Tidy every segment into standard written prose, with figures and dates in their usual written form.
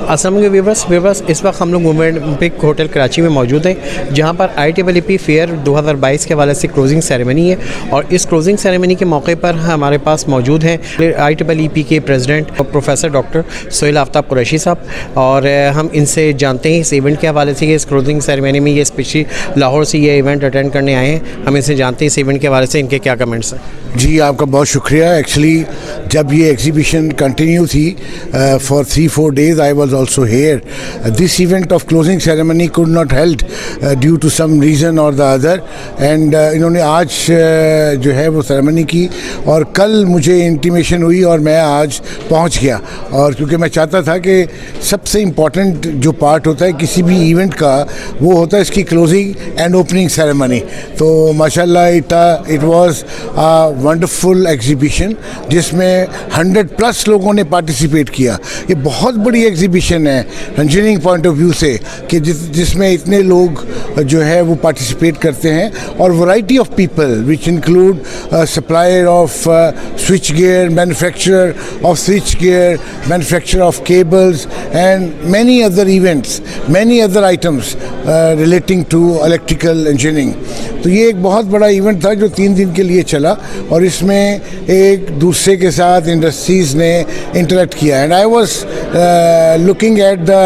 السلام علیکم ویورس، اس وقت ہم لوگ اولمپک ہوٹل کراچی میں موجود ہیں، جہاں پر IEEE فیئر 2022 کے حوالے سے کلوزنگ سیریمنی ہے، اور اس کلوزنگ سیریمنی کے موقع پر ہمارے پاس موجود ہیں IEEE کے پریزیڈنٹ پروفیسر ڈاکٹر سہیل آفتاب قریشی صاحب، اور ہم ان سے جانتے ہیں اس ایونٹ کے حوالے سے، اس کلوزنگ سیریمنی میں یہ اسپیشلی لاہور سے یہ ایونٹ اٹینڈ کرنے آئے ہیں، ہم ان سے جانتے ہیں اس ایونٹ کے حوالے سے ان کے کیا کمنٹس ہیں۔ جی آپ کا بہت شکریہ۔ ایکچولی جب یہ ایگزیبیشن کنٹینیو تھی for 3-4 days I was also here. This event of closing ceremony could not held due to some reason or the other, and انہوں نے آج جو ہے وہ سیریمنی کی، اور کل مجھے انٹیمیشن ہوئی اور میں آج پہنچ گیا، اور کیونکہ میں چاہتا تھا کہ سب سے امپورٹنٹ جو پارٹ ہوتا ہے کسی بھی ایونٹ کا وہ ہوتا ہے اس کی کلوزنگ اینڈ اوپننگ سیریمنی۔ تو ماشاء اللہ اٹ واز ونڈرفل ایگزیبیشن جس میں 100+ لوگوں نے پارٹیسپیٹ کیا۔ یہ بہت بڑی ایگزیبیشن ہے انجینئرنگ پوائنٹ آف ویو سے کہ جس میں اتنے لوگ جو ہے وہ پارٹیسپیٹ کرتے ہیں، اور variety of people which include supplier of switch gear, manufacturer of switch gear, manufacturer of cables and many other events, many other items relating to electrical engineering. تو یہ ایک بہت بڑا ایونٹ تھا جو 3 دن کے لیے چلا، اور اس میں ایک دوسرے کے ساتھ انڈسٹریز نے انٹریکٹ کیا، and I was looking at the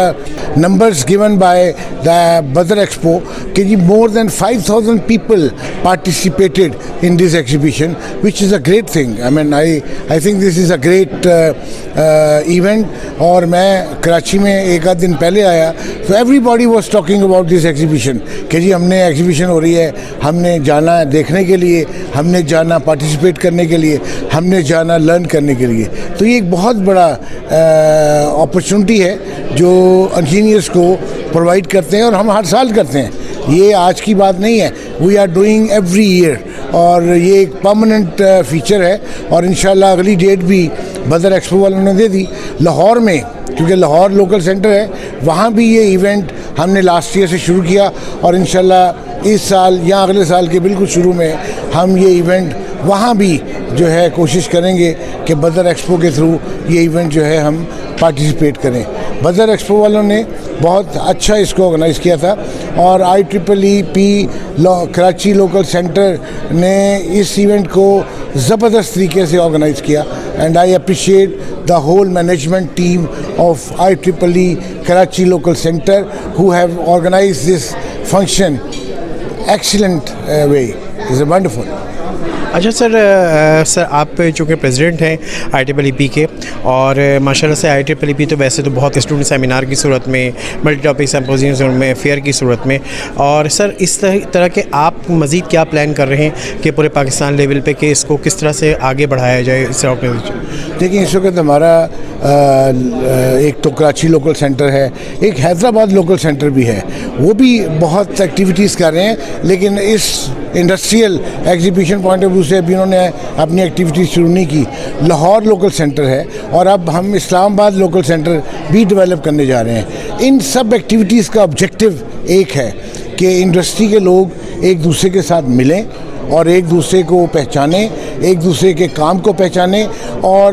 numbers given by the Badar expo کہ جی more than 5,000 people participated in this exhibition which is a great thing. I think this is a great event. اور میں کراچی میں ایک آدھ دن پہلے آیا تو every body was talking about this exhibition کہ جی ہم نے ایگزیبیشن ہو رہی ہے، ہم نے جانا دیکھنے کے لیے، ہم نے جانا پارٹیسپیٹ کرنے کے لیے، ہم نے جانا لرن کرنے کے لیے۔ تو یہ ایک بہت بڑا اپرچونٹی ہے جو انجینئرس کو پرووائڈ کرتے ہیں، اور ہم ہر سال کرتے ہیں، یہ آج کی بات نہیں ہے، we are doing every year, اور یہ ایک پرماننٹ فیچر ہے۔ اور انشاءاللہ اگلی ڈیٹ بھی بدر ایکسپو والوں نے دے دی لاہور میں، کیونکہ لاہور لوکل سینٹر ہے، وہاں بھی یہ ایونٹ ہم نے لاسٹ ایئر سے شروع کیا، اور انشاءاللہ اس سال یا اگلے سال کے بالکل شروع میں ہم یہ ایونٹ وہاں بھی جو ہے کوشش کریں گے کہ بدر ایکسپو کے تھرو یہ ایونٹ جو ہے ہم پارٹیسپیٹ کریں۔ بدر ایکسپو والوں نے بہت اچھا اس کو آرگنائز کیا تھا، اور IEEE کراچی لوکل سینٹر نے اس ایونٹ کو زبردست طریقے سے آرگنائز کیا، and I appreciate the whole management team of IEEE Karachi local centre who have organized this function excellent way. It's wonderful. اچھا سر آپ چونکہ پریزیڈنٹ ہیں IEEE کے، اور ماشاءاللہ سے IEEE تو ویسے تو بہت اسٹوڈنٹ سیمینار کی صورت میں، ملٹی ٹاپک سمپوزیم میں، فیئر کی صورت میں، اور سر اس طرح کے آپ مزید کیا پلان کر رہے ہیں کہ پورے پاکستان لیول پہ کہ اس کو کس طرح سے آگے بڑھایا جائے اس آرگنائزیشن؟ دیکھیں اس وقت ہمارا ایک تو کراچی لوکل سینٹر ہے، ایک حیدرآباد لوکل سینٹر بھی ہے، وہ بھی بہت ایکٹیویٹیز کر رہے ہیں، لیکن اس industrial exhibition point of view سے ابھی انہوں نے اپنی ایکٹیویٹیز شروع نہیں کی۔ لاہور لوکل سینٹر ہے، اور اب ہم اسلام آباد لوکل سینٹر بھی ڈیولپ کرنے جا رہے ہیں۔ ان سب ایکٹیویٹیز کا آبجیکٹو ایک ہے کہ انڈسٹری کے لوگ ایک دوسرے کے ساتھ ملیں اور ایک دوسرے کو پہچانیں، ایک دوسرے کے کام کو پہچانیں، اور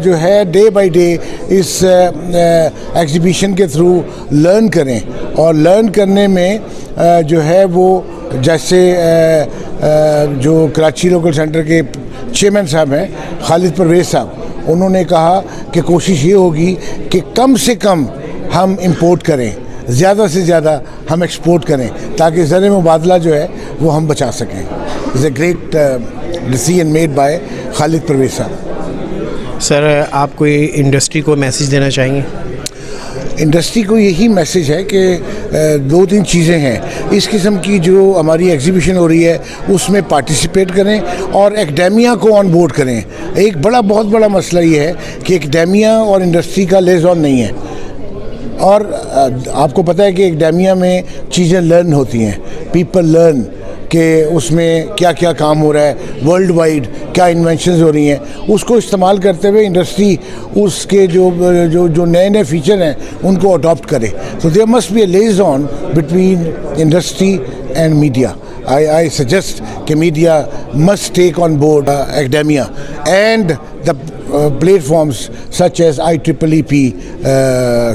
جو ہے ڈے بائی ڈے اس ایگزیبیشن کے تھرو لرن کریں، اور لرن کرنے میں جو ہے وہ جیسے جو کراچی لوکل سینٹر کے چیئرمین صاحب ہیں خالد پرویز صاحب، انہوں نے کہا کہ کوشش یہ ہوگی کہ کم سے کم ہم امپورٹ کریں، زیادہ سے زیادہ ہم ایکسپورٹ کریں، تاکہ زر مبادلہ جو ہے وہ ہم بچا سکیں۔ It's a great decision made by Khalid Parvez صاحب۔ سر آپ کوئی انڈسٹری کو میسیج دینا چاہیں گے؟ انڈسٹری کو یہی میسیج ہے کہ 2-3 چیزیں ہیں اس قسم کی جو ہماری ایگزیبیشن ہو رہی ہے اس میں پارٹیسپیٹ کریں، اور ایکڈیمیا کو آن بورڈ کریں۔ ایک بہت بڑا مسئلہ یہ ہے کہ ایکڈیمیا اور انڈسٹری کا لیز آن نہیں ہے، اور آپ کو پتہ ہے کہ ایکڈیمیا میں چیزیں لرن ہوتی ہیں، پیپل لرن کہ اس میں کیا کیا کام ہو رہا ہے، ورلڈ وائڈ کیا انوینشنز ہو رہی ہیں، اس کو استعمال کرتے ہوئے انڈسٹری اس کے جو نئے فیچر ہیں ان کو اڈاپٹ کرے۔ تو there must be a liaison between industry and media. I suggest کہ media must take on board academia and the platforms such as IEEP,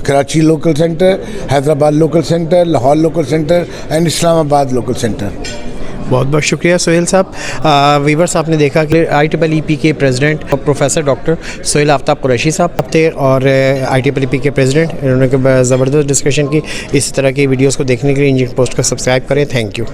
Karachi Local Center, Hyderabad Local Center, Lahore Local Center and Islamabad Local Center. بہت بہت شکریہ سہیل صاحب. Viewers آپ نے دیکھا کہ IEEP کے پریزیڈنٹ پروفیسر ڈاکٹر سہیل آفتاب قریشی صاحب تھے اور IEEP کے پریزیڈنٹ. انہوں نے زبردست ڈسکشن کی. اسی طرح کی ویڈیوز کو دیکھنے کے لیے انجن پوسٹ کو سبسکرائب کریں. Thank you.